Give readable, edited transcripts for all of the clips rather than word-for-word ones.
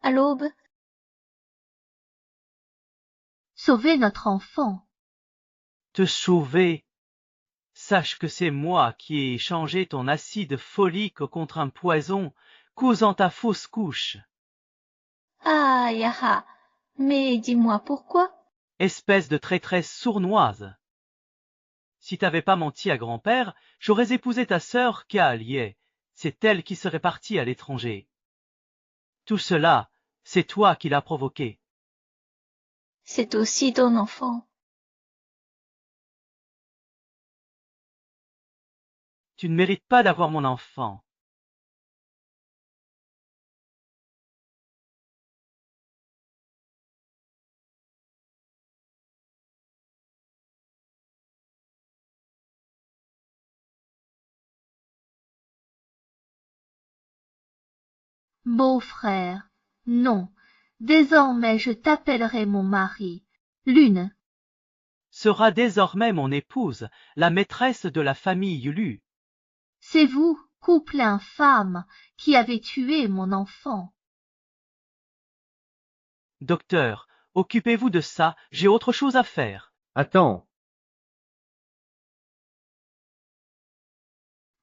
à l'aube. Sauver notre enfant. Te sauver. Sache que c'est moi qui ai échangé ton acide folique contre un poison, causant ta fausse couche. Ah, Yaha, mais dis-moi pourquoi? Espèce de traîtresse sournoise. Si t'avais pas menti à grand-père, j'aurais épousé ta sœur Kaalié. C'est elle qui serait partie à l'étranger. Tout cela, c'est toi qui l'as provoqué. C'est aussi ton enfant. Tu ne mérites pas d'avoir mon enfant. Beau-frère, non. Désormais je t'appellerai mon mari. Lune. Sera désormais mon épouse, la maîtresse de la famille Lu. C'est vous, couple infâme, qui avez tué mon enfant. Docteur, occupez-vous de ça, j'ai autre chose à faire. Attends,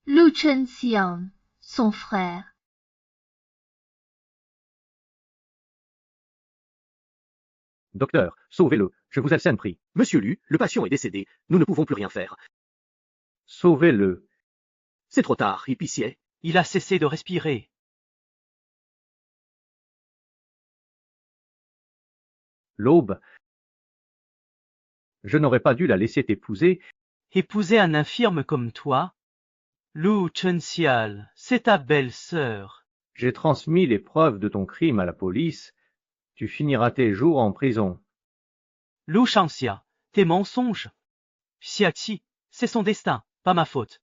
Lu Chenxiang, son frère. Docteur, sauvez-le, je vous assène prie. Monsieur Lu, le patient est décédé, nous ne pouvons plus rien faire. sauvez-le. C'est trop tard, il pitié. Il a cessé de respirer. L'aube. Je n'aurais pas dû la laisser t'épouser. Épouser un infirme comme toi? Lu Chenxial, c'est ta belle-sœur. J'ai transmis les preuves de ton crime à la police. Tu finiras tes jours en prison. Lu Shangxia, tes mensonges. Xiaqi, c'est son destin, pas ma faute.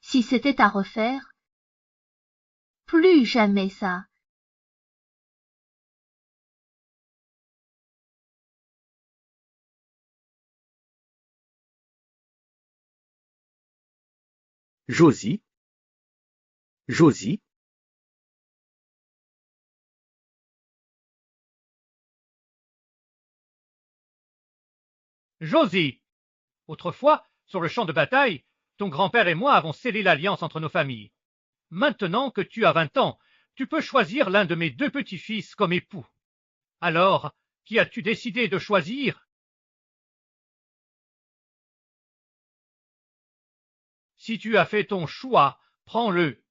Si c'était à refaire, plus jamais ça. Josie. Josie. Josie! Autrefois, sur le champ de bataille, ton grand-père et moi avons scellé l'alliance entre nos familles. Maintenant que tu as 20 ans, tu peux choisir l'un de mes 2 petits-fils comme époux. Alors, qui as-tu décidé de choisir? Si tu as fait ton choix, prends-le.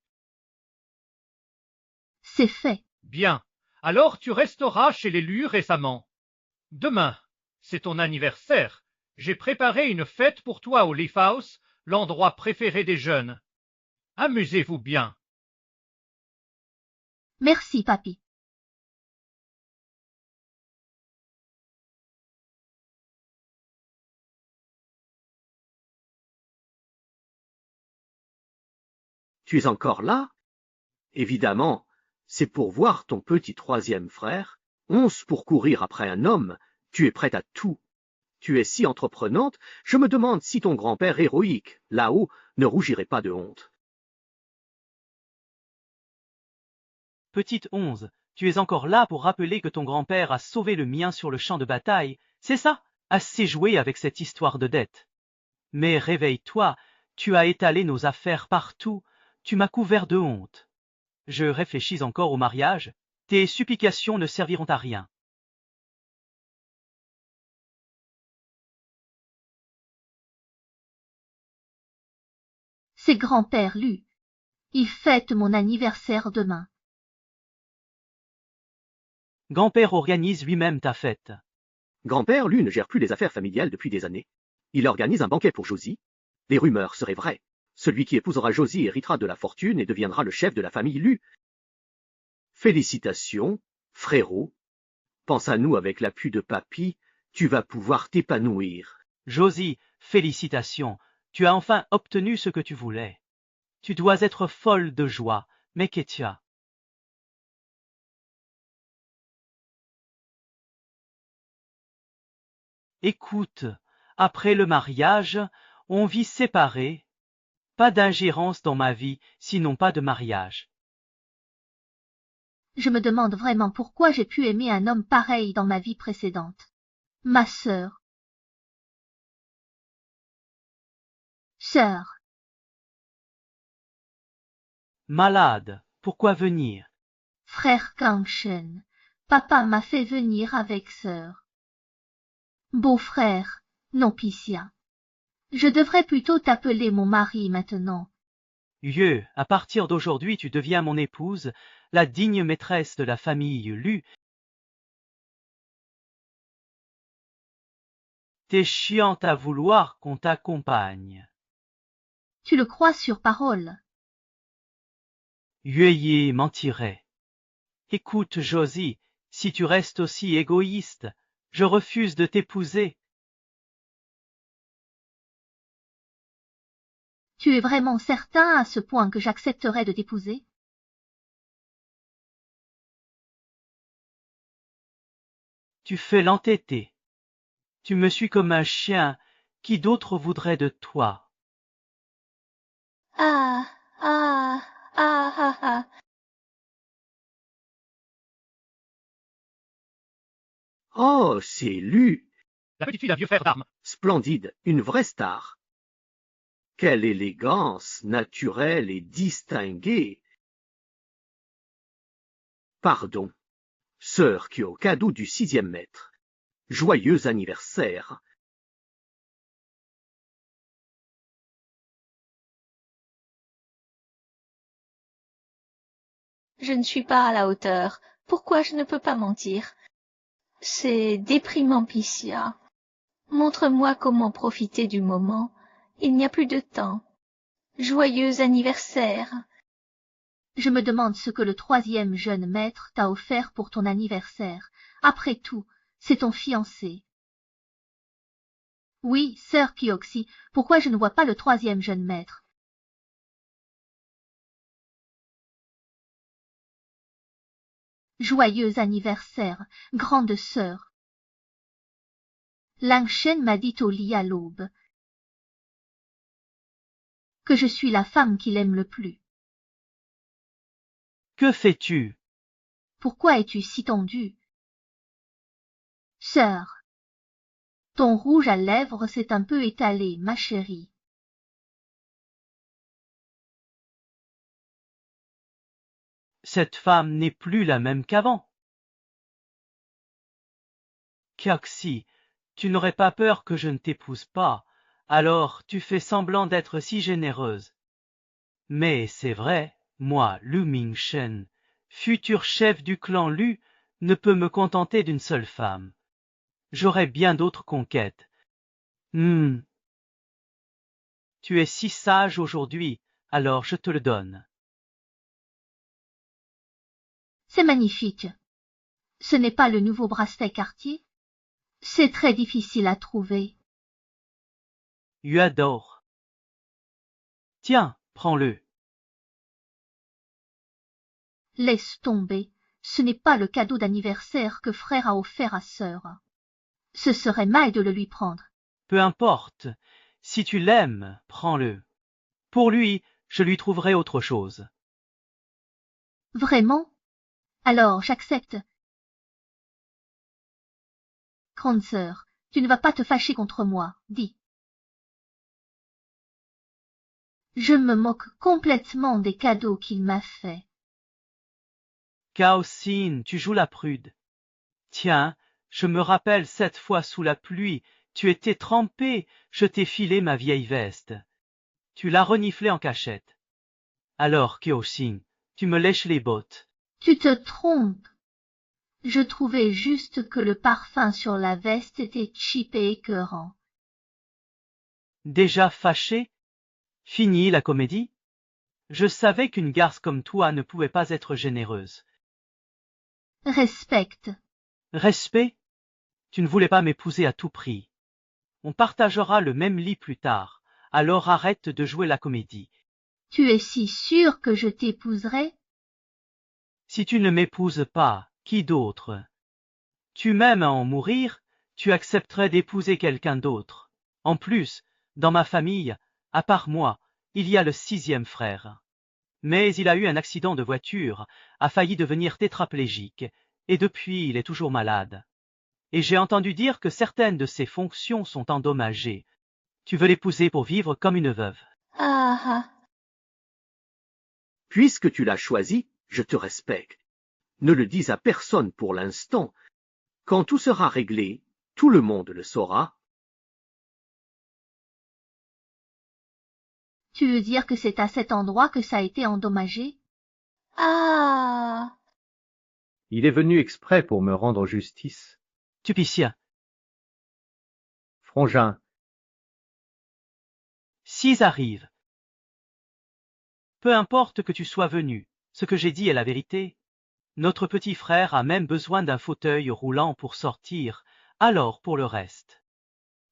C'est fait. Bien. Alors tu resteras chez les Lu récemment. Demain, c'est ton anniversaire. J'ai préparé une fête pour toi au Leaf House, l'endroit préféré des jeunes. Amusez-vous bien. Merci, papy. Tu es encore là? Évidemment, c'est pour voir ton petit troisième frère. 11 pour courir après un homme, tu es prête à tout. Tu es si entreprenante, je me demande si ton grand-père héroïque, là-haut, ne rougirait pas de honte. Petite 11, tu es encore là pour rappeler que ton grand-père a sauvé le mien sur le champ de bataille, c'est ça? Assez joué avec cette histoire de dette. Mais réveille-toi, tu as étalé nos affaires partout, tu m'as couvert de honte. Je réfléchis encore au mariage, tes supplications ne serviront à rien. C'est grand-père Lu. Il fête mon anniversaire demain. Grand-père organise lui-même ta fête. Grand-père, lui, ne gère plus les affaires familiales depuis des années. Il organise un banquet pour Josie. Les rumeurs seraient vraies. Celui qui épousera Josie héritera de la fortune et deviendra le chef de la famille Lu. Félicitations, frérot. Pense à nous avec l'appui de papy, tu vas pouvoir t'épanouir. Josie, félicitations, tu as enfin obtenu ce que tu voulais. Tu dois être folle de joie, mais Ketia. Écoute, après le mariage, on vit séparés. Pas d'ingérence dans ma vie, sinon pas de mariage. Je me demande vraiment pourquoi j'ai pu aimer un homme pareil dans ma vie précédente. Ma sœur. Sœur. Malade, pourquoi venir? Frère Kangchen. Papa m'a fait venir avec sœur. Beau-frère, non Picia. Je devrais plutôt t'appeler mon mari maintenant. Yeux, à partir d'aujourd'hui tu deviens mon épouse, la digne maîtresse de la famille Lu. T'es chiante à vouloir qu'on t'accompagne. Tu le crois sur parole. Yueye mentirait. Écoute, Josie, si tu restes aussi égoïste, je refuse de t'épouser. Tu es vraiment certain à ce point que j'accepterais de t'épouser? Tu fais l'entêté. Tu me suis comme un chien, qui d'autre voudrait de toi? Ah, ah, ah, ah, ah. Oh, c'est Lu. La petite fille d'un vieux frère d'armes. Splendide, une vraie star. Quelle élégance, naturelle et distinguée. Pardon, sœur qui au cadeau du 6e maître. Joyeux anniversaire. Je ne suis pas à la hauteur. Pourquoi je ne peux pas mentir? C'est déprimant, Picia. Montre-moi comment profiter du moment. Il n'y a plus de temps. Joyeux anniversaire. Je me demande ce que le 3e jeune maître t'a offert pour ton anniversaire. Après tout, c'est ton fiancé. Oui, sœur Kioxi, pourquoi je ne vois pas le 3e jeune maître? Joyeux anniversaire, grande sœur. Langshen m'a dit au lit à l'aube que je suis la femme qu'il aime le plus. Que fais-tu? Pourquoi es-tu si tendue? Sœur, ton rouge à lèvres s'est un peu étalé, ma chérie. Cette femme n'est plus la même qu'avant. Kioxi, tu n'aurais pas peur que je ne t'épouse pas, alors tu fais semblant d'être si généreuse. Mais c'est vrai, moi, Lu Mingshen, futur chef du clan Lu, ne peux me contenter d'une seule femme. J'aurai bien d'autres conquêtes. Tu es si sage aujourd'hui, alors je te le donne. C'est magnifique. Ce n'est pas le nouveau bracelet Cartier? C'est très difficile à trouver. Tu adores. Tiens, prends-le. Laisse tomber. Ce n'est pas le cadeau d'anniversaire que frère a offert à sœur. Ce serait mal de le lui prendre. Peu importe. Si tu l'aimes, prends-le. Pour lui, je lui trouverai autre chose. Vraiment? Alors, j'accepte. Grande sœur, tu ne vas pas te fâcher contre moi, dis. Je me moque complètement des cadeaux qu'il m'a faits. Kaosin, tu joues la prude. Tiens, je me rappelle cette fois sous la pluie, tu étais trempé, je t'ai filé ma vieille veste. Tu l'as reniflée en cachette. Alors, Kyosin, tu me lèches les bottes. Tu te trompes. Je trouvais juste que le parfum sur la veste était cheap et écœurant. Déjà fâché? Fini la comédie? Je savais qu'une garce comme toi ne pouvait pas être généreuse. Respecte. Respect? Tu ne voulais pas m'épouser à tout prix. On partagera le même lit plus tard, alors arrête de jouer la comédie. Tu es si sûr que je t'épouserai? Si tu ne m'épouses pas, qui d'autre? Tu m'aimes à en mourir, tu accepterais d'épouser quelqu'un d'autre. En plus, dans ma famille, à part moi, Il y a le 6e frère. Mais il a eu un accident de voiture, a failli devenir tétraplégique, et depuis il est toujours malade. Et j'ai entendu dire que certaines de ses fonctions sont endommagées. Tu veux l'épouser pour vivre comme une veuve. Ah ah. Puisque tu l'as choisi, je te respecte. Ne le dis à personne pour l'instant. Quand tout sera réglé, tout le monde le saura. Tu veux dire que c'est à cet endroit que ça a été endommagé? Ah. Il est venu exprès pour me rendre justice. Tupicien. Frangin, S'ils arrivent. Peu importe que tu sois venu, ce que j'ai dit est la vérité. Notre petit frère a même besoin d'un fauteuil roulant pour sortir, alors pour le reste.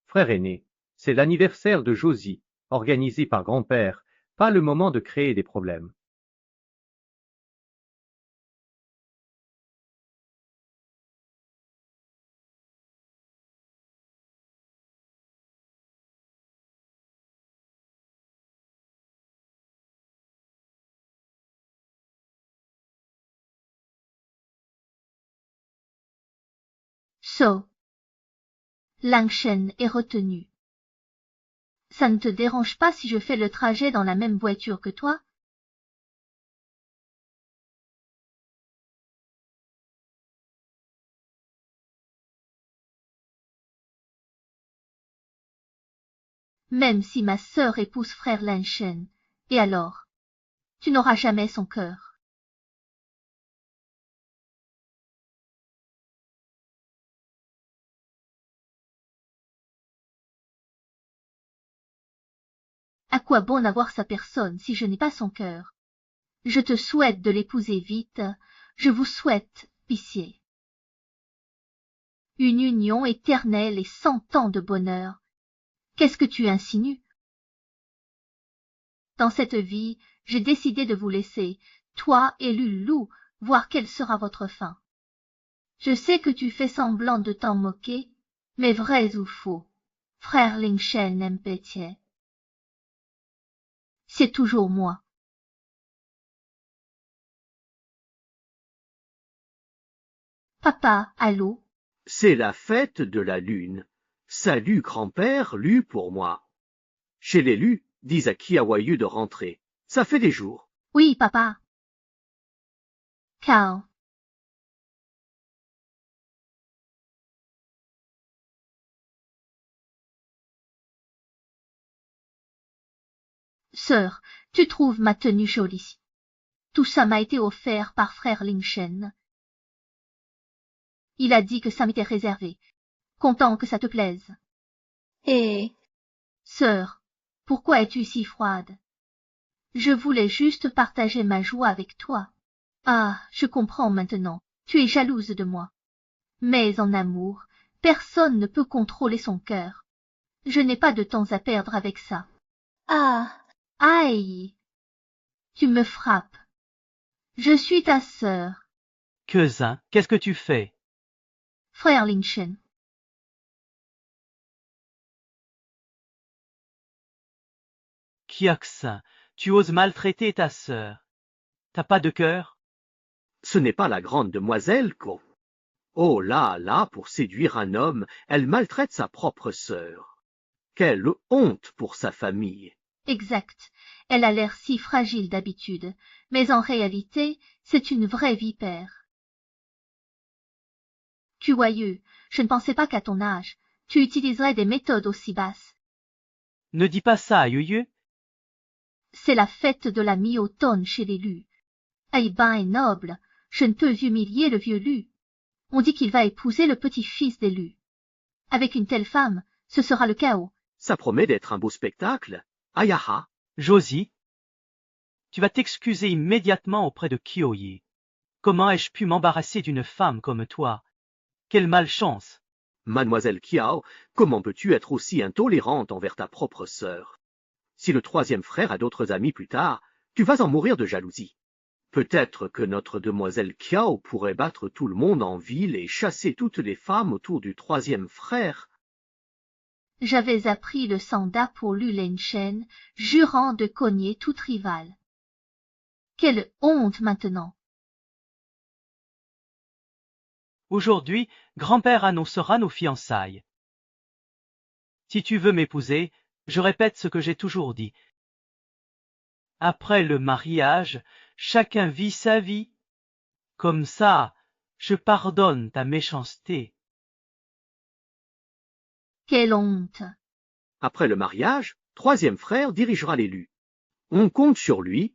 frère aîné, c'est l'anniversaire de Josie, organisé par grand-père, pas le moment de créer des problèmes. So. Langshen est retenu. Ça ne te dérange pas si je fais le trajet dans la même voiture que toi? Même si ma sœur épouse frère Langshen, et alors? Tu n'auras jamais son cœur. À quoi bon avoir sa personne si je n'ai pas son cœur? Je te souhaite de l'épouser vite, je vous souhaite pitié. Une union éternelle et 100 ans de bonheur. Qu'est-ce que tu insinues? Dans cette vie, j'ai décidé de vous laisser, toi et Lulou, voir quelle sera votre fin. Je sais que tu fais semblant de t'en moquer, mais vrai ou faux, frère Lingshen n'aime Pétier. C'est toujours moi. Papa, allô? C'est la fête de la lune. Salut grand-père, Lu pour moi. Chez les Lu, dis à Kiawayu de rentrer. Ça fait des jours. Oui, papa. Kao. Sœur, tu trouves ma tenue jolie? Tout ça m'a été offert par frère Lingshen. Il a dit que ça m'était réservé. Content que ça te plaise. Et Sœur, pourquoi es-tu si froide? Je voulais juste partager ma joie avec toi. Ah, je comprends maintenant. Tu es jalouse de moi. Mais en amour, personne ne peut contrôler son cœur. Je n'ai pas de temps à perdre avec ça. ah. Aïe! Tu me frappes. Je suis ta sœur, Quezin, qu'est-ce que tu fais? frère Lingshen. Kiaxin, tu oses maltraiter ta sœur. T'as pas de cœur? Ce n'est pas la grande demoiselle, Ko. Oh là là, pour séduire un homme, elle maltraite sa propre sœur. Quelle honte pour sa famille. Exact. Elle a l'air si fragile d'habitude, mais en réalité, c'est une vraie vipère. Kiwayu, je ne pensais pas qu'à ton âge, tu utiliserais des méthodes aussi basses. Ne dis pas ça à Yuyu. C'est la fête de la mi-automne chez les Lus. Aïban est noble, je ne peux humilier le vieux Lu. On dit qu'il va épouser le petit-fils des Lus. Avec une telle femme, ce sera le chaos. Ça promet d'être un beau spectacle. Ayaha. Josie, tu vas t'excuser immédiatement auprès de Kyoyi. Comment ai-je pu m'embarrasser d'une femme comme toi? Quelle malchance! Mademoiselle Kiao, comment peux-tu être aussi intolérante envers ta propre sœur? Si le troisième frère a d'autres amis plus tard, tu vas en mourir de jalousie. Peut-être que notre demoiselle Kiao pourrait battre tout le monde en ville et chasser toutes les femmes autour du troisième frère. J'avais appris le sanda pour Lu Lenchen, jurant de cogner toute rivale. Quelle honte maintenant! Aujourd'hui, grand-père annoncera nos fiançailles. Si tu veux m'épouser, je répète ce que j'ai toujours dit. Après le mariage, chacun vit sa vie. Comme ça, je pardonne ta méchanceté. Quelle honte! Après le mariage, troisième frère dirigera l'élu. On compte sur lui.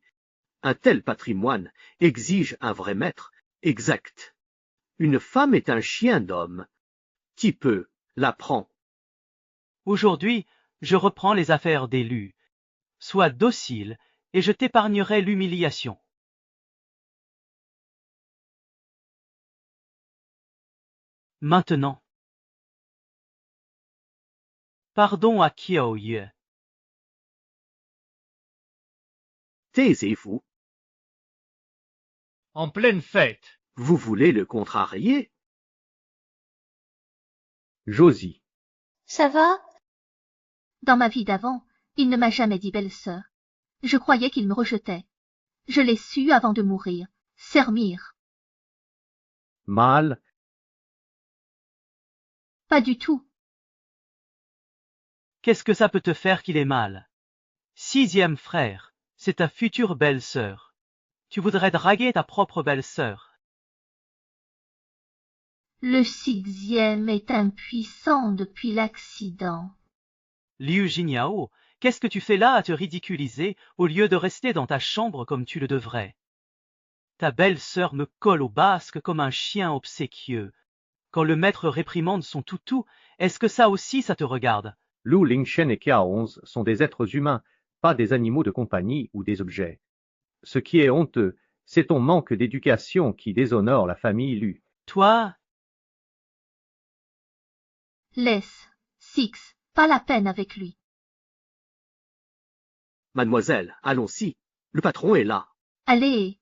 Un tel patrimoine exige un vrai maître, exact. Une femme est un chien d'homme. Qui peut l'apprend. Aujourd'hui, je reprends les affaires d'élu. Sois docile, et je t'épargnerai l'humiliation. Maintenant. Pardon à Kiaoye. Taisez-vous. En pleine fête. Vous voulez le contrarier? Josie. Ça va? Dans ma vie d'avant, il ne m'a jamais dit belle-sœur. Je croyais qu'il me rejetait. Je l'ai su avant de mourir. Sermir. Mal. Pas du tout. Qu'est-ce que ça peut te faire qu'il est mal? Sixième frère, c'est ta future belle-sœur. Tu voudrais draguer ta propre belle-sœur. Le sixième est impuissant depuis l'accident. Liu Jiniao, qu'est-ce que tu fais là à te ridiculiser au lieu de rester dans ta chambre comme tu le devrais? Ta belle-sœur me colle au basque comme un chien obséquieux. Quand le maître réprimande son toutou, est-ce que ça aussi ça te regarde? Lu Lingchen et Kia11 sont des êtres humains, pas des animaux de compagnie ou des objets. Ce qui est honteux, c'est ton manque d'éducation qui déshonore la famille Lu. Toi, Laisse, Six, pas la peine avec lui. Mademoiselle, allons-y. Le patron est là. Allez,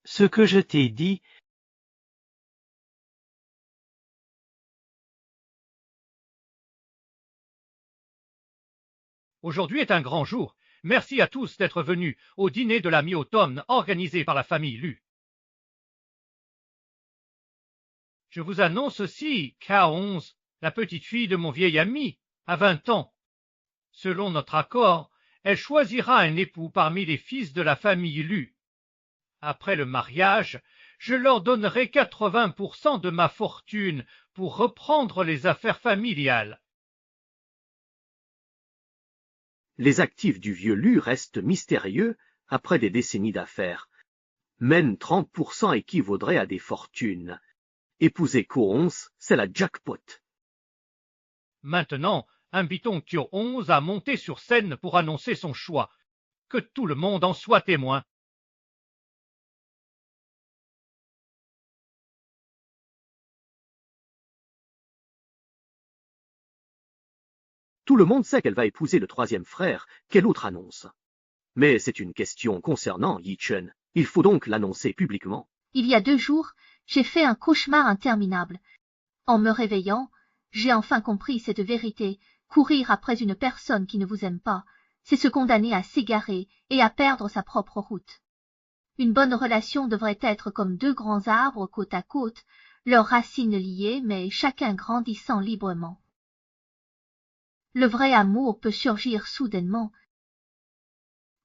ce que je t'ai dit, Aujourd'hui est un grand jour. Merci à tous d'être venus au dîner de la mi-automne organisé par la famille Lu. Je vous annonce aussi K11, la petite fille de mon vieil ami, a 20 ans. Selon notre accord, elle choisira un époux parmi les fils de la famille Lu. Après le mariage, je leur donnerai 80% de ma fortune pour reprendre les affaires familiales. Les actifs du vieux Lu restent mystérieux après des décennies d'affaires. Même 30% équivaudrait à des fortunes. Épouser Ko11, c'est la jackpot. Maintenant, invitons Kyo 11 à monter sur scène pour annoncer son choix. Que tout le monde en soit témoin. Tout le monde sait qu'elle va épouser le troisième frère, quelle autre annonce? Mais c'est une question concernant Yi Chen. Il faut donc l'annoncer publiquement. il y a 2 jours, j'ai fait un cauchemar interminable. En me réveillant, j'ai enfin compris cette vérité. Courir après une personne qui ne vous aime pas, c'est se condamner à s'égarer et à perdre sa propre route. Une bonne relation devrait être comme 2 grands arbres côte à côte, leurs racines liées, mais chacun grandissant librement. Le vrai amour peut surgir soudainement.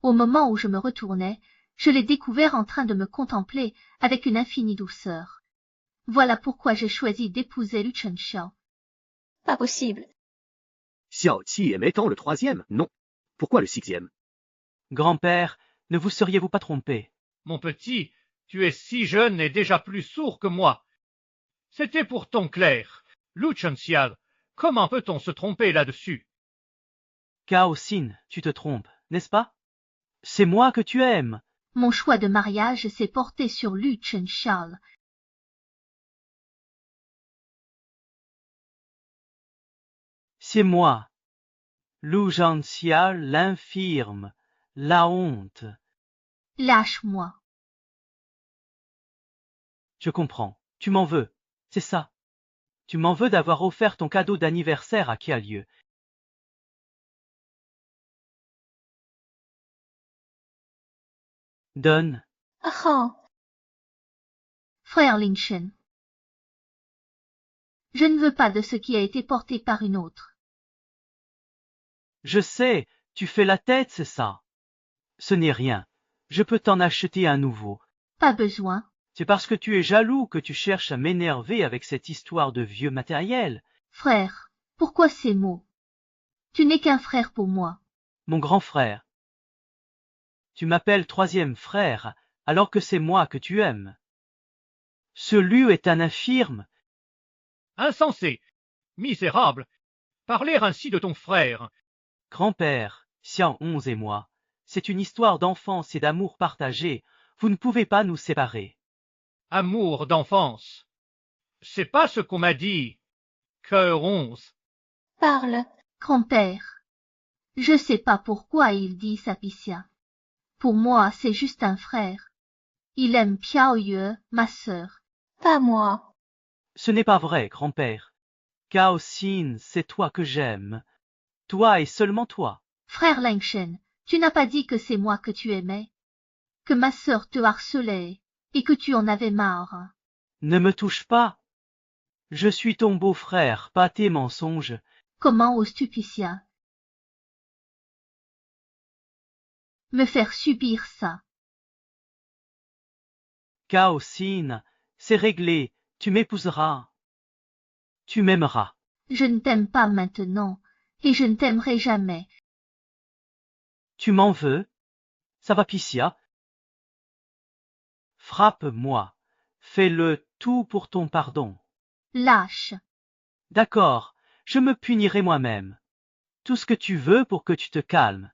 Au moment où je me retournais, je l'ai découvert en train de me contempler avec une infinie douceur. Voilà pourquoi j'ai choisi d'épouser Lu Chenxiao. Pas possible. Xiao Qi étant le troisième, non. Pourquoi le sixième? grand-père, ne vous seriez-vous pas trompé? Mon petit, tu es si jeune et déjà plus sourd que moi. C'était pourtant clair. Lu Chenxiao, comment peut-on se tromper là-dessus? Cao Xin, tu te trompes, n'est-ce pas? C'est moi que tu aimes. Mon choix de mariage s'est porté sur Lu Chenxiao. C'est moi. Lu Zhanxia, l'infirme, la honte. Lâche-moi. Je comprends, tu m'en veux, c'est ça. Tu m'en veux d'avoir offert ton cadeau d'anniversaire à Kialieu. Donne. Oh, Frère Linchen, je ne veux pas de ce qui a été porté par une autre. Je sais, tu fais la tête, c'est ça. Ce n'est rien. Je peux t'en acheter un nouveau. Pas besoin. C'est parce que tu es jaloux que tu cherches à m'énerver avec cette histoire de vieux matériel. Frère, pourquoi ces mots? Tu n'es qu'un frère pour moi. Mon grand frère. Tu m'appelles troisième frère, alors que c'est moi que tu aimes. Ce lieu est un infirme. Insensé, misérable, parler ainsi de ton frère. Grand-père, Xiao 11 et moi, c'est une histoire d'enfance et d'amour partagé. Vous ne pouvez pas nous séparer. Amour d'enfance. C'est pas ce qu'on m'a dit. Cœur 11. parle. Grand-père, je sais pas pourquoi il dit Sapicia. Pour moi, c'est juste un frère. Il aime Piao Yue, ma sœur. Pas moi. Ce n'est pas vrai, grand-père. Cao Xin, c'est toi que j'aime. Toi et seulement toi. Frère Lingshen, tu n'as pas dit que c'est moi que tu aimais, que ma sœur te harcelait et que tu en avais marre. Ne me touche pas. Je suis ton beau-frère, pas tes mensonges. Comment oses-tu, Picia, me faire subir ça? Cao Xin, c'est réglé, tu m'épouseras. Tu m'aimeras. Je ne t'aime pas maintenant, et je ne t'aimerai jamais. Tu m'en veux? Ça va, Picia? Frappe-moi. Fais-le tout pour ton pardon. Lâche. D'accord, je me punirai moi-même. Tout ce que tu veux pour que tu te calmes.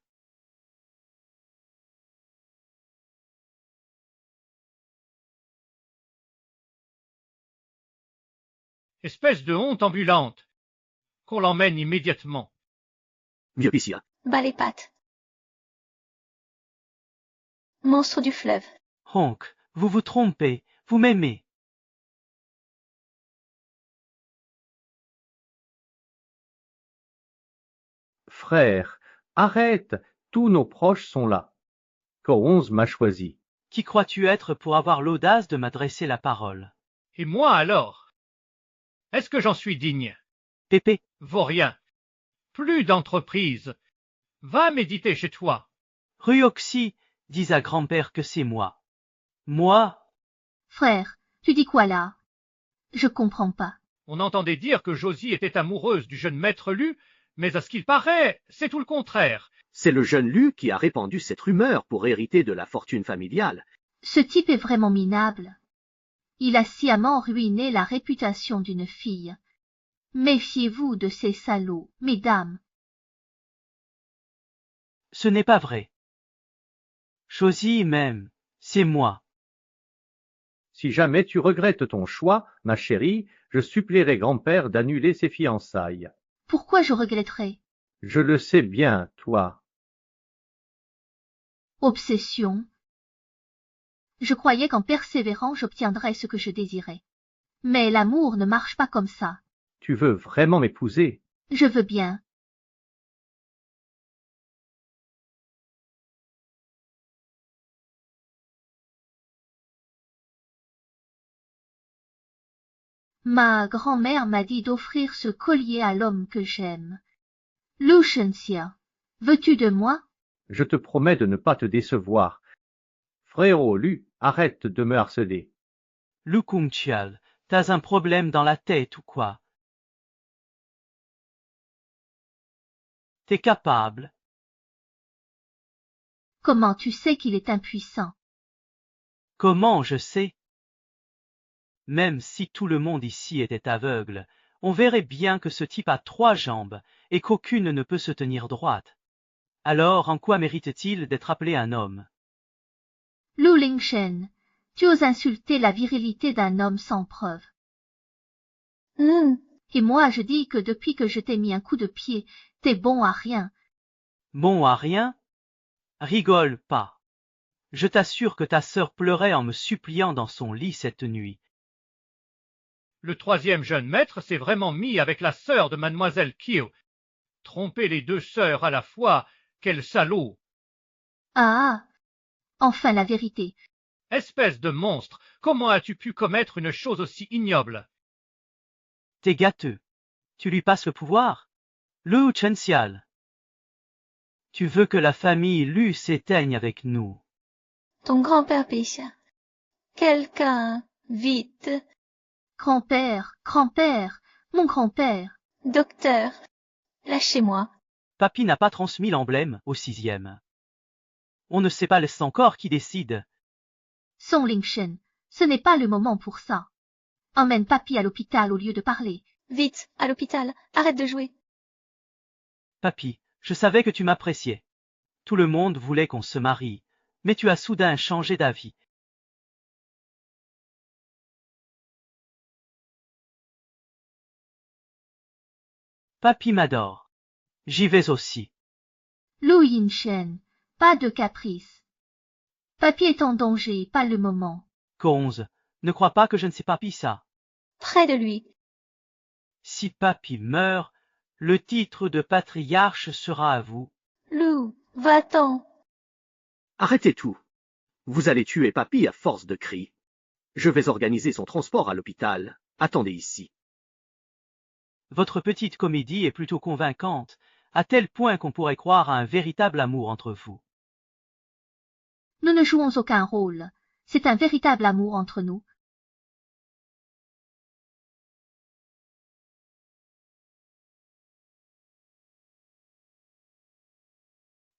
Espèce de honte ambulante. Qu'on l'emmène immédiatement. Vieux Picia. Bas les pattes. Monstre du fleuve. Honk, vous vous trompez, vous m'aimez. Frère, arrête, tous nos proches sont là. Ko11 m'a choisi. Qui crois-tu être pour avoir l'audace de m'adresser la parole? Et moi alors? Est-ce que j'en suis digne? Pépé, Vaurien. Plus d'entreprise. Va méditer chez toi. Ruoxy, dis à grand-père que c'est moi. Moi, Frère, tu dis quoi là? Je comprends pas. On entendait dire que Josie était amoureuse du jeune maître Lu, mais à ce qu'il paraît, c'est tout le contraire. C'est le jeune Lu qui a répandu cette rumeur pour hériter de la fortune familiale. Ce type est vraiment minable. Il a sciemment ruiné la réputation d'une fille. Méfiez-vous de ces salauds, mesdames. ce n'est pas vrai. Josie même, c'est moi. Si jamais tu regrettes ton choix, ma chérie, je supplierai grand-père d'annuler ses fiançailles. Pourquoi je regretterais? Je le sais bien, toi. Obsession. Je croyais qu'en persévérant j'obtiendrais ce que je désirais. Mais l'amour ne marche pas comme ça. Tu veux vraiment m'épouser? Je veux bien. Ma grand-mère m'a dit d'offrir ce collier à l'homme que j'aime. Luchentia, veux-tu de moi? Je te promets de ne pas te décevoir. Frérot Lu, arrête de me harceler. Lukumchial, t'as un problème dans la tête ou quoi? T'es capable. Comment tu sais qu'il est impuissant? Comment je sais? Même si tout le monde ici était aveugle, on verrait bien que ce type a 3 jambes et qu'aucune ne peut se tenir droite. Alors en quoi mérite-t-il d'être appelé un homme? Lu Lingshen, tu oses insulter la virilité d'un homme sans preuve. Et moi je dis que depuis que je t'ai mis un coup de pied, t'es bon à rien. Bon à rien? Rigole pas. Je t'assure que ta sœur pleurait en me suppliant dans son lit cette nuit. Le troisième jeune maître s'est vraiment mis avec la sœur de mademoiselle Kyo. Tromper les deux sœurs à la fois, quel salaud! Ah, enfin la vérité. Espèce de monstre, comment as-tu pu commettre une chose aussi ignoble? T'es gâteux. Tu lui passes le pouvoir? Lu Chenxial. Tu veux que la famille Lu s'éteigne avec nous. Ton grand-père Bixia. Quelqu'un, vite. Grand-père, grand-père, mon grand-père. Docteur, lâchez-moi. Papy n'a pas transmis l'emblème au 6e. On ne sait pas encore qui décide. Song Lingshen, ce n'est pas le moment pour ça. Emmène papy à l'hôpital au lieu de parler. Vite, à l'hôpital. Arrête de jouer. Papy, je savais que tu m'appréciais. Tout le monde voulait qu'on se marie, mais tu as soudain changé d'avis. Papy m'adore. J'y vais aussi. Lu Yinshen, pas de caprice. Papy est en danger, pas le moment. Gonze, ne crois pas que je ne sais pas ça. Près de lui. Si papy meurt, le titre de patriarche sera à vous. Lou, va-t'en. Arrêtez tout. Vous allez tuer papy à force de cris. Je vais organiser son transport à l'hôpital. Attendez ici. Votre petite comédie est plutôt convaincante, à tel point qu'on pourrait croire à un véritable amour entre vous. Nous ne jouons aucun rôle. C'est un véritable amour entre nous.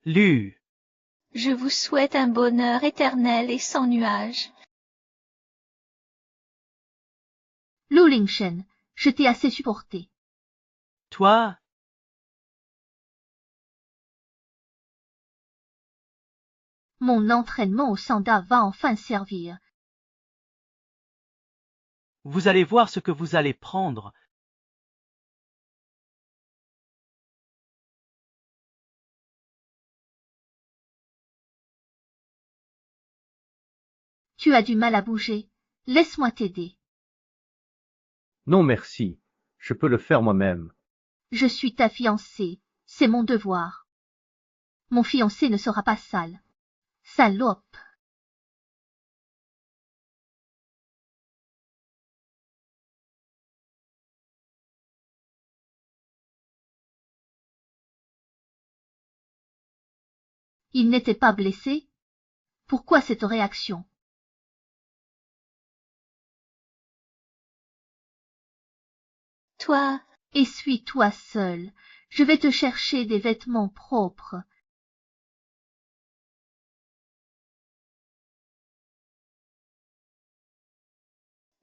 Lu. Je vous souhaite un bonheur éternel et sans nuages. Lu Lingshen, je t'ai assez supporté. Toi, Mon entraînement au Sanda va enfin servir. vous allez voir ce que vous allez prendre. Tu as du mal à bouger. Laisse-moi t'aider. Non merci, je peux le faire moi-même. Je suis ta fiancée. C'est mon devoir. Mon fiancé ne sera pas sale. Salope. Il n'était pas blessé? Pourquoi cette réaction? Toi, Essuie-toi seul. Je vais te chercher des vêtements propres.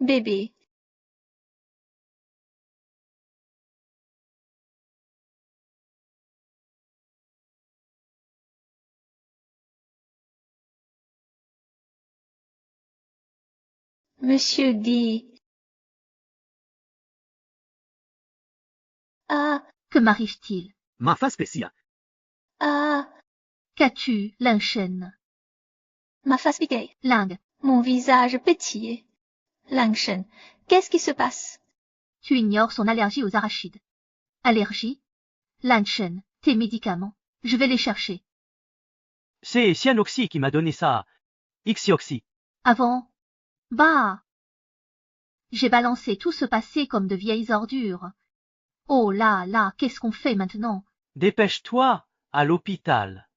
bébé. Monsieur dit... Ah, Que m'arrive-t-il? Ma face spéciale. ah, Qu'as-tu, Lingshen? ma face piquée. Ling, Mon visage pétillé. Langshen, qu'est-ce qui se passe? tu ignores son allergie aux arachides. Allergie? Lingshen, tes médicaments. Je vais les chercher. C'est Cyanoxy qui m'a donné ça. Ixioxy. Avant? Bah! J'ai balancé tout ce passé comme de vieilles ordures. Oh là là, qu'est-ce qu'on fait maintenant? Dépêche-toi, à l'hôpital.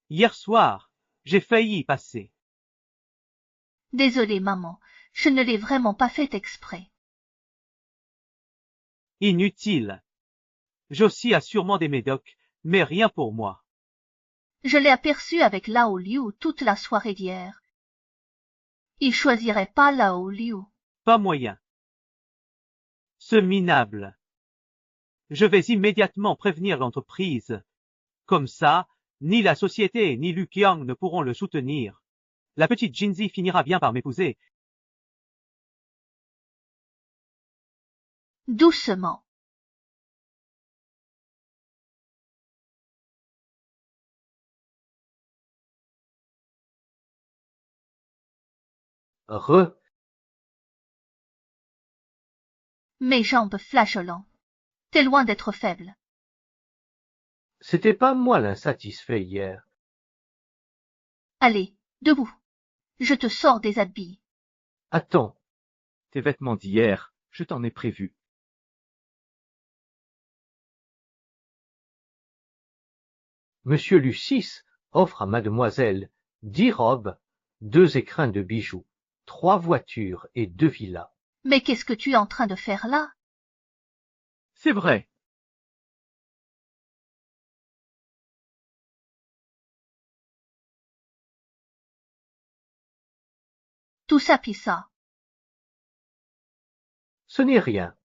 Hier soir, j'ai failli y passer. Désolée, maman, je ne l'ai vraiment pas fait exprès. Inutile. Josie a sûrement des médocs, mais rien pour moi. Je l'ai aperçu avec Lao Liu toute la soirée d'hier. Il choisirait pas Lao Liu. Pas moyen. Ce minable. Je vais immédiatement prévenir l'entreprise. Comme ça, ni la société ni Lu Qiang ne pourront le soutenir. La petite Jinzi finira bien par m'épouser. Doucement. Mes jambes flageolants. T'es loin d'être faible. C'était pas moi l'insatisfait hier. Allez, debout. Je te sors des habits. Attends, Tes vêtements d'hier, je t'en ai prévu. Monsieur Lucis offre à mademoiselle 10 robes, 2 écrins de bijoux, 3 voitures et 2 villas. Mais qu'est-ce que tu es en train de faire là? C'est vrai. Tout ça pis ça. Ce n'est rien.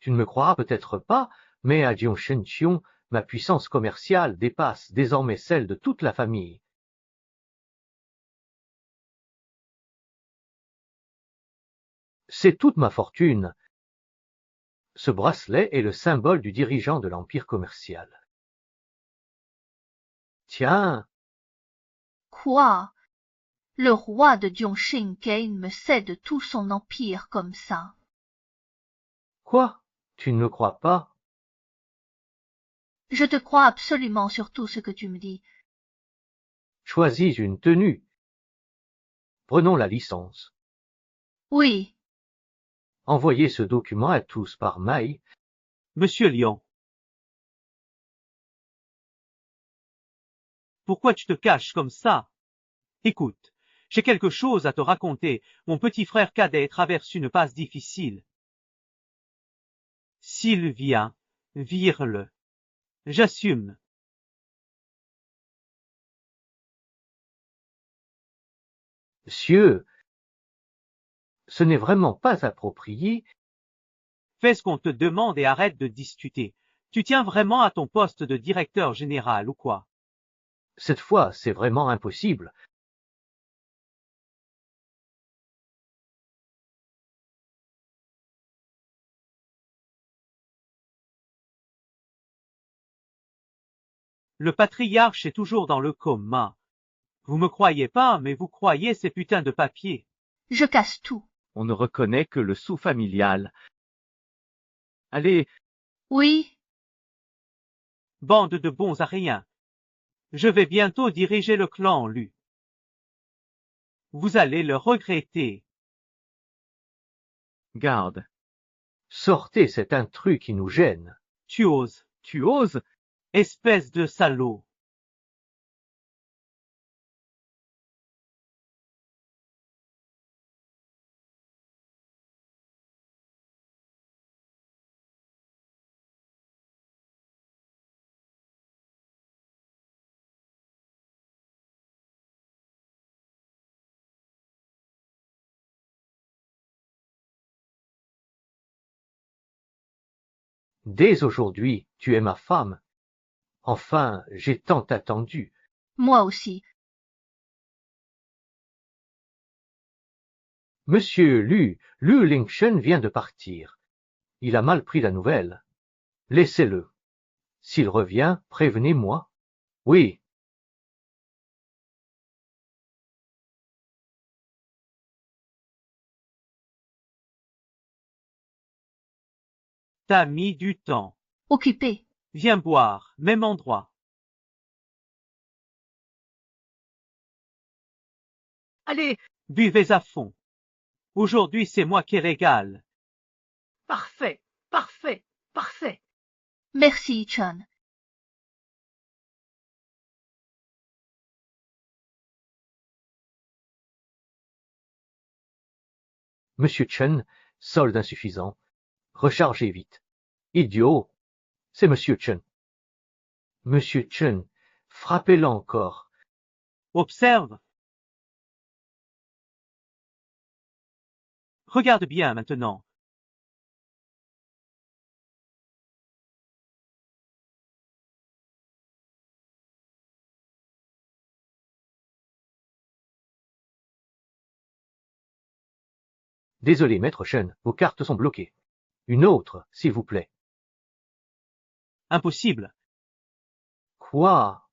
Tu ne me croiras peut-être pas, mais à Gyeongshencheon, ma puissance commerciale dépasse désormais celle de toute la famille. C'est toute ma fortune. Ce bracelet est le symbole du dirigeant de l'empire commercial. Tiens, Quoi? Le roi de Gyeongshinkein me cède tout son empire comme ça. quoi? Tu ne me crois pas? Je te crois absolument sur tout ce que tu me dis. Choisis une tenue. Prenons la licence. Oui, Envoyez ce document à tous par mail. Monsieur Lion. Pourquoi tu te caches comme ça? Écoute, j'ai quelque chose à te raconter. Mon petit frère cadet traverse une passe difficile. S'il vient, vire-le. J'assume. Monsieur, ce n'est vraiment pas approprié. Fais ce qu'on te demande et arrête de discuter. Tu tiens vraiment à ton poste de directeur général ou quoi? Cette fois, c'est vraiment impossible. Le patriarche est toujours dans le coma. Vous me croyez pas, mais vous croyez ces putains de papiers. je casse tout. On ne reconnaît que le sou familial. Allez, Oui, Bande de bons à rien. Je vais bientôt diriger le clan Lu. Vous allez le regretter. garde. Sortez cet intrus qui nous gêne. Tu oses, Tu oses? espèce de salaud. Dès aujourd'hui, tu es ma femme. Enfin, j'ai tant attendu. moi aussi. Monsieur Lu Lingshen vient de partir. Il a mal pris la nouvelle. Laissez-le. S'il revient, prévenez-moi. Oui, T'as mis du temps. Occupé. Viens boire, même endroit. Allez, Buvez à fond. Aujourd'hui, c'est moi qui régale. parfait, parfait, parfait. Merci, Chun. Monsieur Chen, solde insuffisant. Rechargez vite. Idiot. C'est Monsieur Chen. Monsieur Chen, frappez-le encore. Observe. Regarde bien maintenant. Désolé, maître Chen, vos cartes sont bloquées. Une autre, s'il vous plaît. Impossible. Quoi?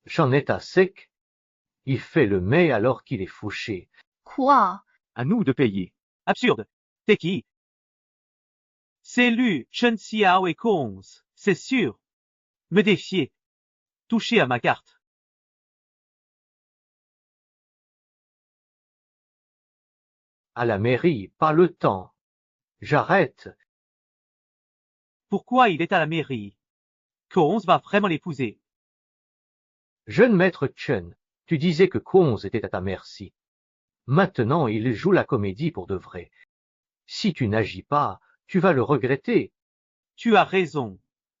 J'en ai à sec. Il fait le mai alors qu'il est fauché. Quoi? À nous de payer. Absurde. T'es qui? C'est Lu, Chen Xiao et Kongs, c'est sûr. Me défier. Toucher à ma carte. À la mairie, pas le temps. J'arrête. Pourquoi il est à la mairie? Kongs va vraiment l'épouser. Jeune maître Chen, tu disais que Kongs était à ta merci. Maintenant, il joue la comédie pour de vrai. Si tu n'agis pas, tu vas le regretter. Tu as raison.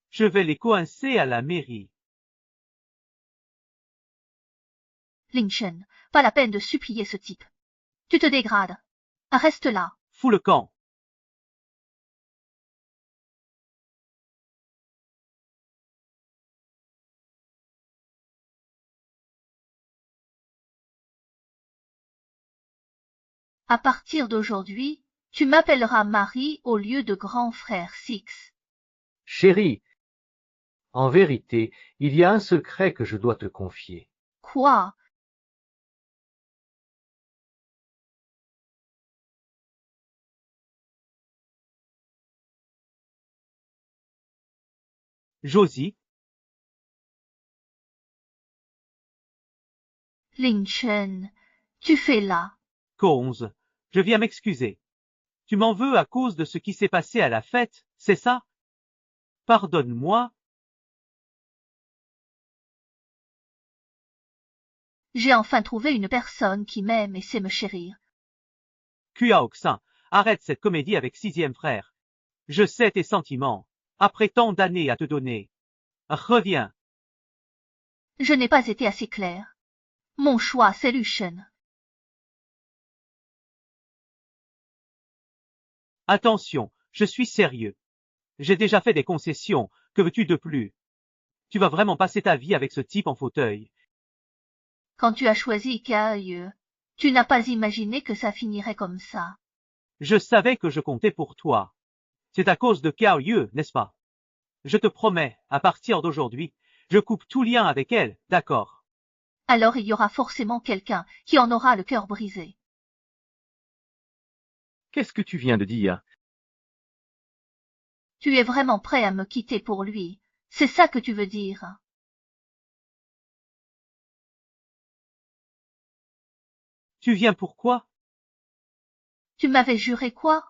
Je vais les coincer à la mairie. Ling Shen, pas la peine de supplier ce type. Tu te dégrades. Reste là. Fous le camp. À partir d'aujourd'hui, tu m'appelleras Marie au lieu de grand frère Six. Chérie, en vérité, il y a un secret que je dois te confier. Quoi? Josie, Ling Shen, tu fais là. Kongs, je viens m'excuser. Tu m'en veux à cause de ce qui s'est passé à la fête, c'est ça? Pardonne-moi. J'ai enfin trouvé une personne qui m'aime et sait me chérir. Kuaoxin, arrête cette comédie avec sixième frère. Je sais tes sentiments. Après tant d'années à te donner. Reviens. Je n'ai pas été assez claire. Mon choix, c'est Lu Shen. Attention, je suis sérieux. J'ai déjà fait des concessions, que veux-tu de plus? Tu vas vraiment passer ta vie avec ce type en fauteuil. Quand tu as choisi Kaoyu, tu n'as pas imaginé que ça finirait comme ça. Je savais que je comptais pour toi. C'est à cause de Cao Yue, n'est-ce pas? Je te promets, à partir d'aujourd'hui, je coupe tout lien avec elle, d'accord? Alors il y aura forcément quelqu'un qui en aura le cœur brisé. Qu'est-ce que tu viens de dire? Tu es vraiment prêt à me quitter pour lui. C'est ça que tu veux dire. Tu viens pourquoi? Tu m'avais juré quoi?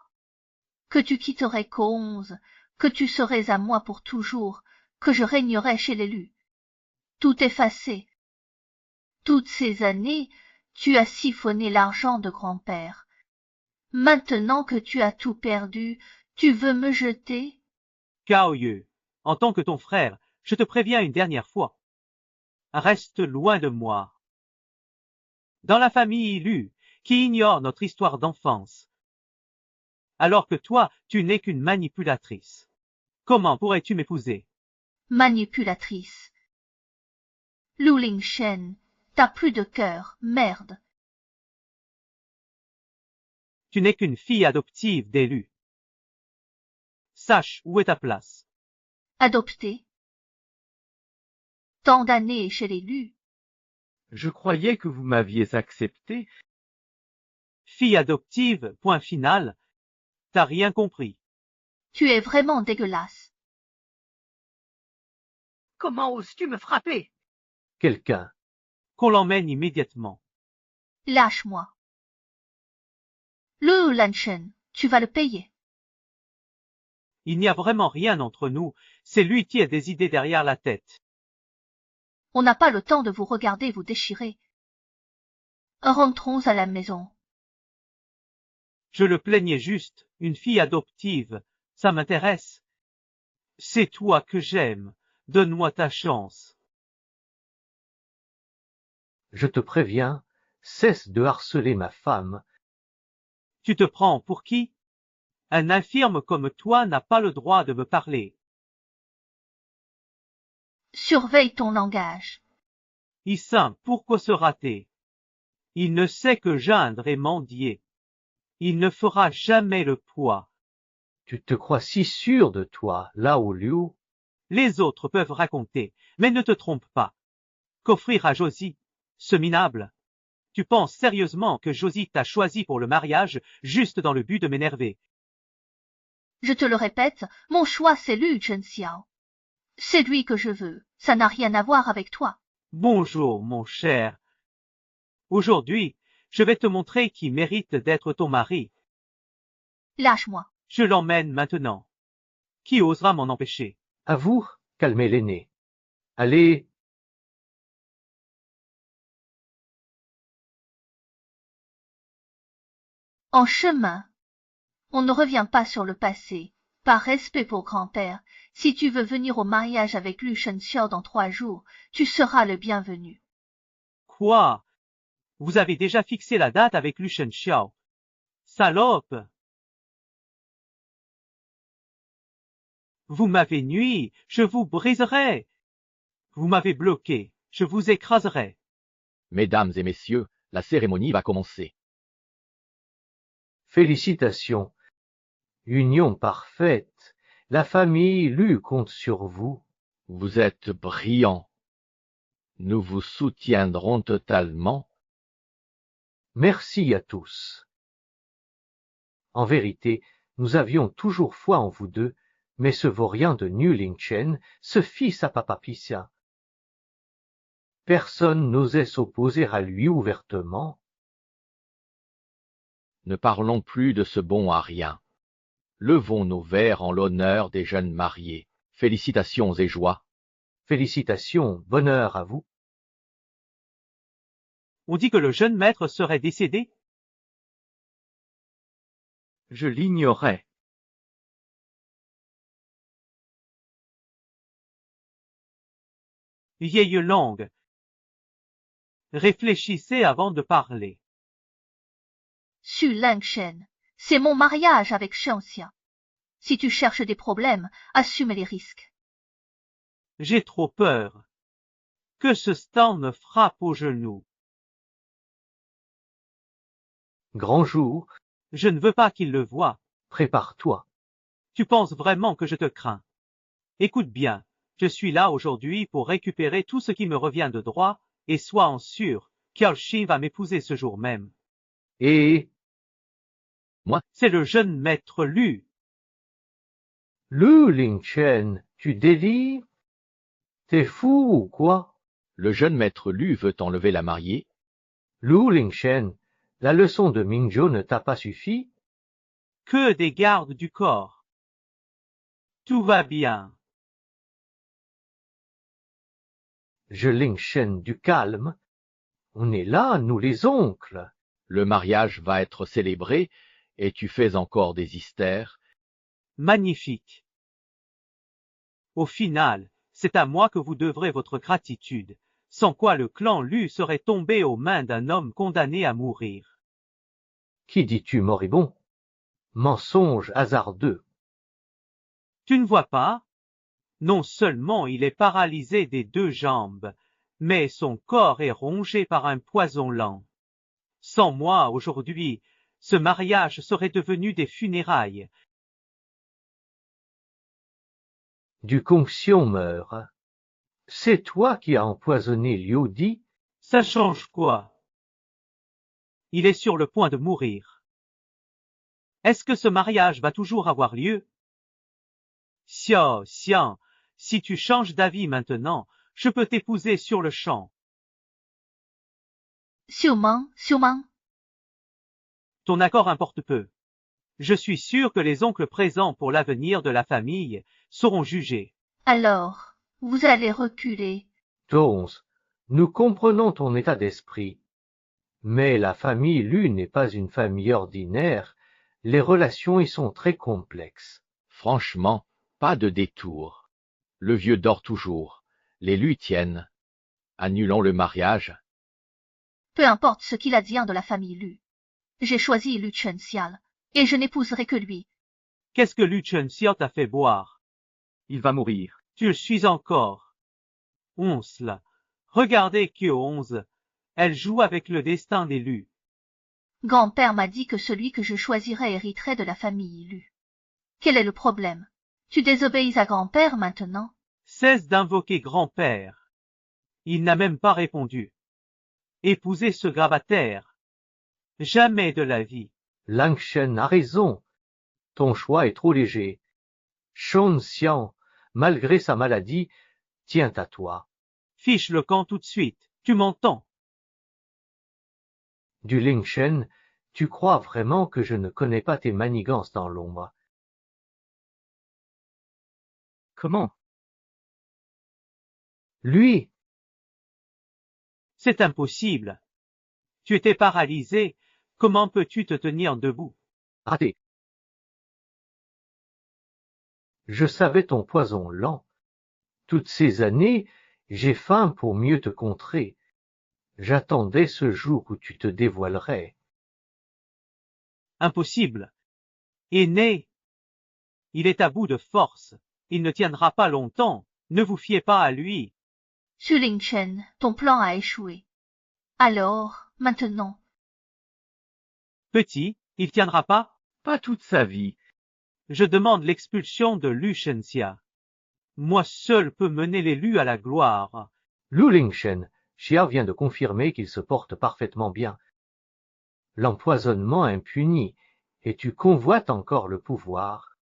Que tu quitterais Kongs, que tu serais à moi pour toujours, que je régnerais chez l'élu. Tout effacé. Toutes ces années, tu as siphonné l'argent de grand-père. Maintenant que tu as tout perdu, tu veux me jeter? Cao Yue, en tant que ton frère, je te préviens une dernière fois. Reste loin de moi. Dans la famille Lu, qui ignore notre histoire d'enfance. Alors que toi, tu n'es qu'une manipulatrice. Comment pourrais-tu m'épouser? Manipulatrice. Lu Ling Shen, t'as plus de cœur, merde. Tu n'es qu'une fille adoptive d'Élu. Sache où est ta place. Adopté. Tant d'années chez l'élu. Je croyais que vous m'aviez accepté. Fille adoptive, point final. T'as rien compris. Tu es vraiment dégueulasse. Comment oses-tu me frapper? Quelqu'un. Qu'on l'emmène immédiatement. Lâche-moi. Lu Lanshen, tu vas le payer. Il n'y a vraiment rien entre nous. C'est lui qui a des idées derrière la tête. On n'a pas le temps de vous regarder vous déchirer. Rentrons à la maison. Je le plaignais juste. Une fille adoptive. Ça m'intéresse. C'est toi que j'aime. Donne-moi ta chance. Je te préviens, cesse de harceler ma femme. Tu te prends pour qui? Un infirme comme toi n'a pas le droit de me parler. Surveille ton langage. Issin, pourquoi se rater? Il ne sait que geindre et mendier. Il ne fera jamais le poids. Tu te crois si sûr de toi, Lao Liu? Les autres peuvent raconter, mais ne te trompe pas. Qu'offrir à Josie, ce minable? Tu penses sérieusement que Josie t'a choisi pour le mariage juste dans le but de m'énerver? Je te le répète, mon choix c'est Lu Chenxiao. C'est lui que je veux, ça n'a rien à voir avec toi. Bonjour, mon cher. Aujourd'hui, je vais te montrer qui mérite d'être ton mari. Lâche-moi. Je l'emmène maintenant. Qui osera m'en empêcher? À vous, calmez l'aîné. Allez, En chemin. On ne revient pas sur le passé. Par respect pour grand-père, si tu veux venir au mariage avec Lu Shenxiao dans 3 jours, tu seras le bienvenu. Quoi? Vous avez déjà fixé la date avec Lu Shenxiao. Salope! Vous m'avez nui, je vous briserai. Vous m'avez bloqué, je vous écraserai. Mesdames et messieurs, la cérémonie va commencer. félicitations. Union parfaite. La famille Lu compte sur vous. Vous êtes brillants. Nous vous soutiendrons totalement. Merci à tous. En vérité, nous avions toujours foi en vous deux, mais ce vaurien de Niu Lingchen, ce fils à Papa Pixia. Personne n'osait s'opposer à lui ouvertement. Ne parlons plus de ce bon à rien. Levons nos verres en l'honneur des jeunes mariés. Félicitations et joie. Félicitations, bonheur à vous. On dit que le jeune maître serait décédé? Je l'ignorais. Vieille langue. Réfléchissez avant de parler. Xu Langshen, c'est mon mariage avec Xianxia. Si tu cherches des problèmes, assume les risques. J'ai trop peur. Que ce Stan me frappe au genou. Grand jour, Je ne veux pas qu'il le voie. prépare-toi. Tu penses vraiment que je te crains? Écoute bien, je suis là aujourd'hui pour récupérer tout ce qui me revient de droit, et sois-en sûr, Kiao-Shi va m'épouser ce jour même. Et C'est le jeune maître Lu. Lu Lingchen, tu délires? T'es fou ou quoi? Le jeune maître Lu veut enlever la mariée. Lu Lingchen, la leçon de Mingzhou ne t'a pas suffi? Que des gardes du corps. Tout va bien. Je Lingchen du calme. On est là, nous les oncles. Le mariage va être célébré et tu fais encore des hystères. Magnifique. Au final, c'est à moi que vous devrez votre gratitude, sans quoi le clan Lu serait tombé aux mains d'un homme condamné à mourir. Qui dis-tu, moribond? Mensonge hasardeux. Tu ne vois pas? Non seulement il est paralysé des 2 jambes, mais son corps est rongé par un poison lent. Sans moi, aujourd'hui, ce mariage serait devenu des funérailles. Du Kongxion meurt. C'est toi qui as empoisonné Liu Di? Ça change quoi? Il est sur le point de mourir. Est-ce que ce mariage va toujours avoir lieu? Xiao Xian, si tu changes d'avis maintenant, je peux t'épouser sur le champ. Xiumeng, Xiumeng. Ton accord importe peu. Je suis sûr que les oncles présents pour l'avenir de la famille sauront juger. Alors, vous allez reculer. Tonce, nous comprenons ton état d'esprit. Mais la famille Lu n'est pas une famille ordinaire. Les relations y sont très complexes. Franchement, pas de détour. Le vieux dort toujours. Les Lu tiennent. Annulons le mariage. Peu importe ce qu'il advient de la famille Lu. J'ai choisi Lu Chenxial, et je n'épouserai que lui. Qu'est-ce que Lu Chenxiao t'a fait boire? Il va mourir. Tu le suis encore. Once. Regardez Kyo-11. Elle joue avec le destin des Lu. Grand-père m'a dit que celui que je choisirais hériterait de la famille Lu. Quel est le problème? Tu désobéis à grand-père maintenant? Cesse d'invoquer grand-père. Il n'a même pas répondu. épouser ce grabataire. Jamais de la vie. Lang Shen a raison. Ton choix est trop léger. Shon Xian, malgré sa maladie, tient à toi. Fiche le camp tout de suite, tu m'entends? Du Ling Shen, tu crois vraiment que je ne connais pas tes manigances dans l'ombre? Comment? Lui, C'est impossible. Tu étais paralysé, comment peux-tu te tenir debout? raté. Je savais ton poison lent. Toutes ces années, j'ai faim pour mieux te contrer. J'attendais ce jour où tu te dévoilerais. Impossible. Aîné, il est à bout de force, il ne tiendra pas longtemps, ne vous fiez pas à lui. Xu Lingchen, ton plan a échoué. Alors, maintenant, Petit, il tiendra pas? Pas toute sa vie. Je demande l'expulsion de Lu Shenxia. Moi seul peux mener l'élu à la gloire. Lu Lingshen, Xia vient de confirmer qu'il se porte parfaitement bien. L'empoisonnement impuni, et tu convoites encore le pouvoir.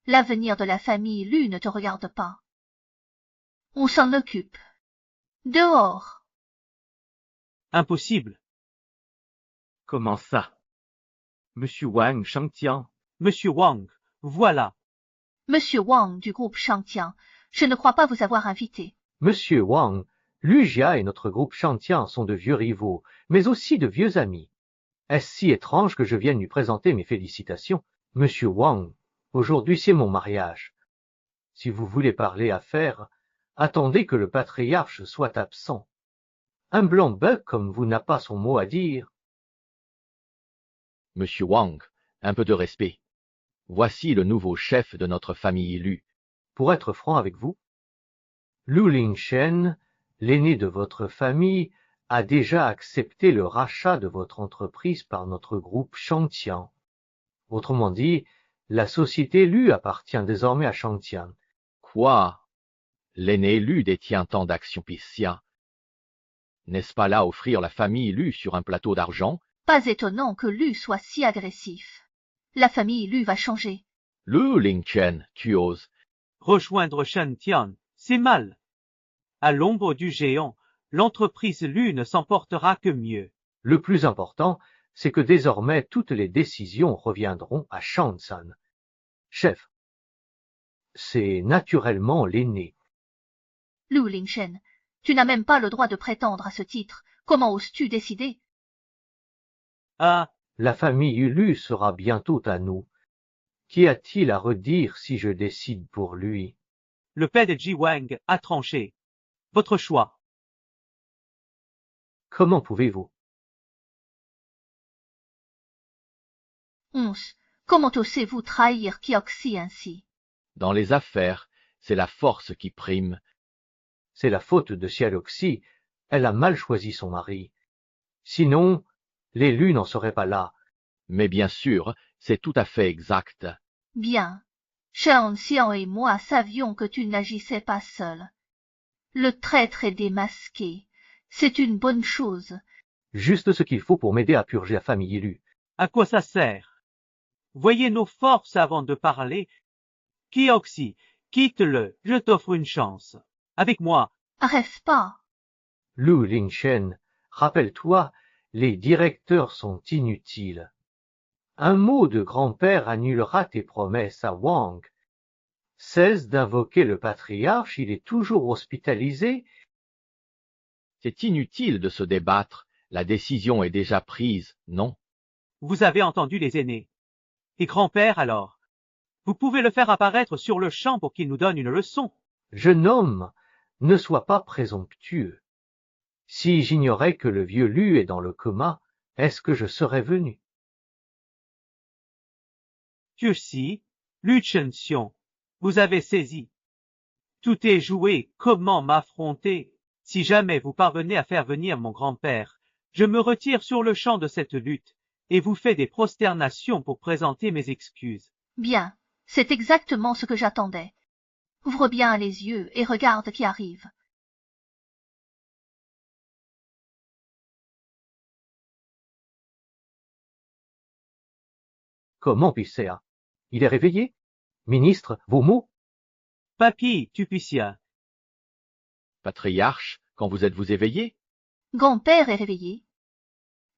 l'avenir de la famille Lu ne te regarde pas. On s'en occupe. Dehors. Impossible. Comment ça? Monsieur Wang Shangtian. Monsieur Wang, voilà. Monsieur Wang du groupe Shangtian, je ne crois pas vous avoir invité. Monsieur Wang, Lu Jia et notre groupe Shantian sont de vieux rivaux, mais aussi de vieux amis. Est-ce si étrange que je vienne lui présenter mes félicitations? Monsieur Wang, aujourd'hui c'est mon mariage. Si vous voulez parler affaires, attendez que le patriarche soit absent. Un blanc bœuf comme vous n'a pas son mot à dire. Monsieur Wang, un peu de respect. Voici le nouveau chef de notre famille Lu. Pour être franc avec vous, Lu Lingshen, l'aîné de votre famille, a déjà accepté le rachat de votre entreprise par notre groupe Shangtian. Autrement dit, la société Lu appartient désormais à Shangtian. Quoi? L'aîné Lu détient tant d'actions Piscia. N'est-ce pas là offrir la famille Lu sur un plateau d'argent? Pas étonnant que Lu soit si agressif. La famille Lu va changer. Lu Lingchen, tu oses. Rejoindre Shen Tian, c'est mal. À l'ombre du géant, l'entreprise Lu ne s'en portera que mieux. Le plus important, c'est que désormais toutes les décisions reviendront à Shansan. Chef, c'est naturellement l'aîné. Lu Lingshen, tu n'as même pas le droit de prétendre à ce titre. Comment oses-tu décider? Ah, La famille Lu sera bientôt à nous. Qu'y a-t-il à redire si je décide pour lui? le PDG Wang a tranché. Votre choix. Comment pouvez-vous? Comment osez-vous trahir Kioxi ainsi? Dans les affaires, c'est la force qui prime. C'est la faute de Xiaoxi. Elle a mal choisi son mari. Sinon, les Lu n'en seraient pas là. Mais bien sûr, c'est tout à fait exact. Bien. Shan Xian et moi savions que tu n'agissais pas seul. Le traître est démasqué. C'est une bonne chose. Juste ce qu'il faut pour m'aider à purger la famille Lu. À quoi ça sert? Voyez nos forces avant de parler. Kioxi, quitte-le, je t'offre une chance. Avec moi. Rêve pas. Lu Lingshen, rappelle-toi, les directeurs sont inutiles. Un mot de grand-père annulera tes promesses à Wang. Cesse d'invoquer le patriarche, il est toujours hospitalisé. C'est inutile de se débattre, la décision est déjà prise, non? Vous avez entendu les aînés. Et grand-père alors? Vous pouvez le faire apparaître sur le champ pour qu'il nous donne une leçon. Jeune homme, ne sois pas présomptueux. Si j'ignorais que le vieux Lu est dans le coma, est-ce que je serais venu? Turci, Lu Chenxiong, vous avez saisi. Tout est joué, comment m'affronter? Si jamais vous parvenez à faire venir mon grand-père, je me retire sur le champ de cette lutte, et vous fais des prosternations pour présenter mes excuses. Bien. C'est exactement ce que j'attendais. Ouvre bien les yeux et regarde qui arrive. Comment Pisséa? Il est réveillé? Ministre, vos mots? Papy, Tupicia. Patriarche, quand vous êtes-vous éveillé? Grand-père est réveillé.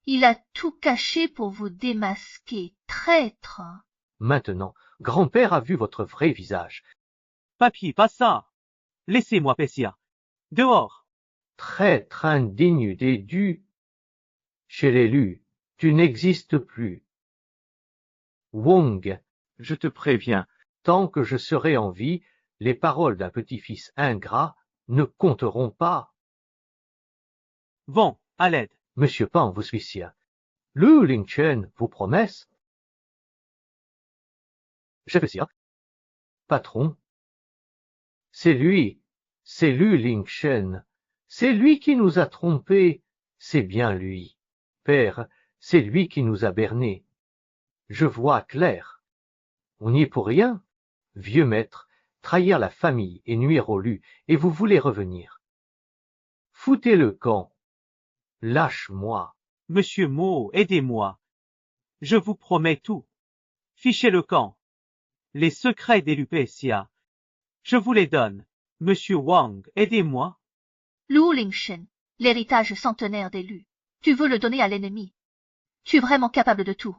Il a tout caché pour vous démasquer, traître. Maintenant, grand-père a vu votre vrai visage. Papy, pas ça. Laissez-moi, Pessia. Dehors. Traître indigne des dieux. Chez l'élu, tu n'existes plus. Wong, Je te préviens, tant que je serai en vie, les paroles d'un petit-fils ingrat ne compteront pas. Vont, à l'aide. Monsieur Pan vous suicide. Lu Lingchen vous promesse? Chef Pessia. Patron. C'est lui, c'est Lu Lingchen. C'est lui qui nous a trompés. C'est bien lui. Père, c'est lui qui nous a bernés. Je vois clair. On n'y est pour rien. Vieux maître, trahir la famille et nuire au lu, et vous voulez revenir. Foutez le camp. Lâche-moi. Monsieur Mo, aidez-moi. Je vous promets tout. Fichez le camp. Les secrets des Lupetia. Je vous les donne. Monsieur Wang, aidez-moi. Lu Lingchen, l'héritage centenaire des Lu. Tu veux le donner à l'ennemi. Tu es vraiment capable de tout.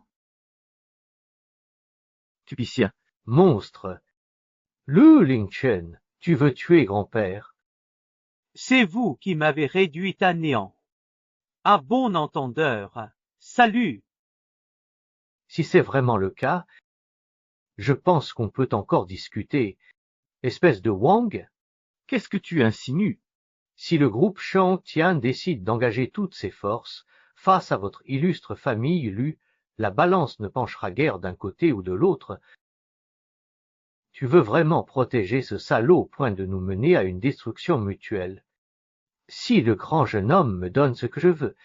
Tupicia. Monstre. Lu Lingchen, tu veux tuer grand-père. C'est vous qui m'avez réduit à néant. À bon entendeur, salut. Si c'est vraiment le cas, je pense qu'on peut encore discuter. Espèce de Wang, Qu'est-ce que tu insinues? si le groupe Shang-Tian décide d'engager toutes ses forces face à votre illustre famille Lu, la balance ne penchera guère d'un côté ou de l'autre. Tu veux vraiment protéger ce salaud au point de nous mener à une destruction mutuelle. Si le grand jeune homme me donne ce que je veux,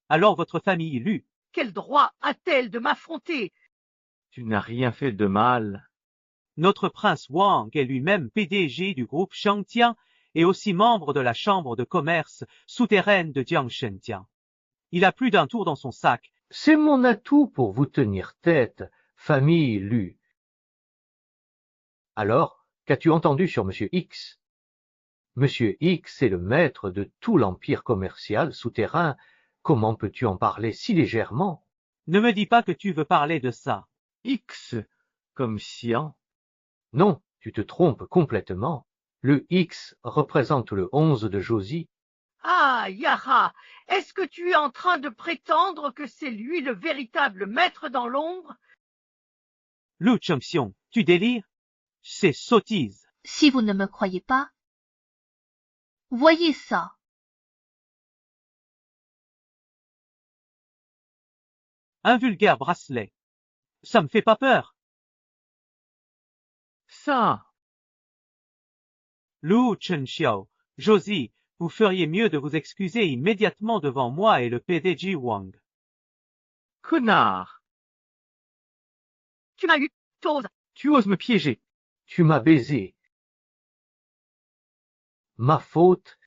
Alors votre famille Lu. Quel droit a-t-elle de m'affronter? Tu n'as rien fait de mal. Notre prince Wang est lui-même PDG du groupe Shangtian et aussi membre de la chambre de commerce souterraine de Jiangshentian. Il a plus d'un tour dans son sac. c'est mon atout pour vous tenir tête, famille Lu. Alors, qu'as-tu entendu sur Monsieur X? Monsieur X est le maître de tout l'empire commercial souterrain. Comment peux-tu en parler si légèrement? Ne me dis pas que tu veux parler de ça. X, comme Xian. Non, tu te trompes complètement. Le X représente le 11 de Josie. Ah, Yara, est-ce que tu es en train de prétendre que c'est lui le véritable maître dans l'ombre? Lu Chengxiong, tu délires? C'est sottise. Si vous ne me croyez pas, voyez ça. Un vulgaire bracelet. Ça me fait pas peur. Ça, Lu Chenxiao, Josie, vous feriez mieux de vous excuser immédiatement devant moi et le PDG Wang. connard. Tu m'as eu, chose. Tu oses me piéger. Tu m'as baisé. Ma faute,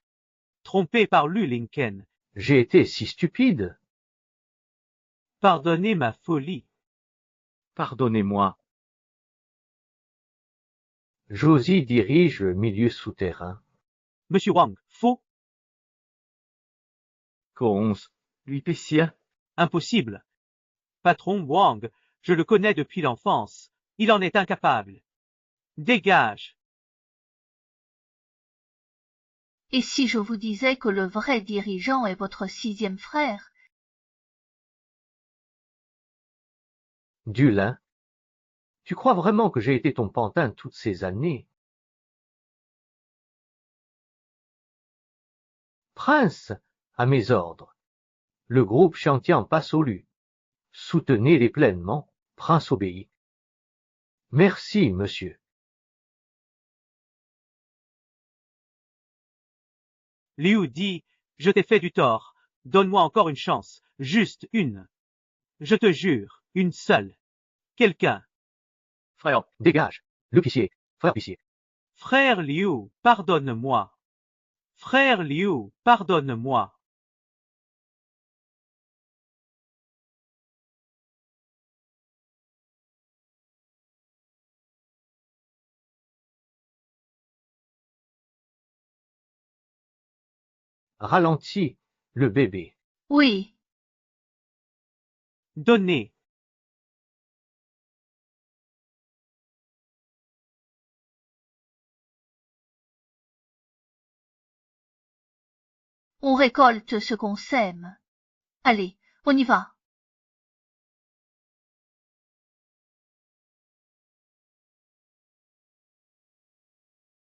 Trompé par Lu Linken. j'ai été si stupide. Pardonnez ma folie. Pardonnez-moi. Josie dirige le milieu souterrain. Monsieur Wang, faux, Conce, lui Pessia. impossible. Patron Wang, je le connais depuis l'enfance. Il en est incapable. Dégage. Et si je vous disais que le vrai dirigeant est votre sixième frère? Dulin, tu crois vraiment que j'ai été ton pantin toutes ces années? Prince, à mes ordres. Le groupe Shangtian passe au Lu. Soutenez-les pleinement. Prince obéit. Merci, monsieur. Liu dit, je t'ai fait du tort. Donne-moi encore une chance. Juste une. Je te jure, une seule. Quelqu'un. Frère, Dégage. L'officier, frère officier. Frère Liu, pardonne-moi. Frère Liu, pardonne-moi. Ralenti, le bébé. Oui. Donner. On récolte ce qu'on sème. Allez, on y va.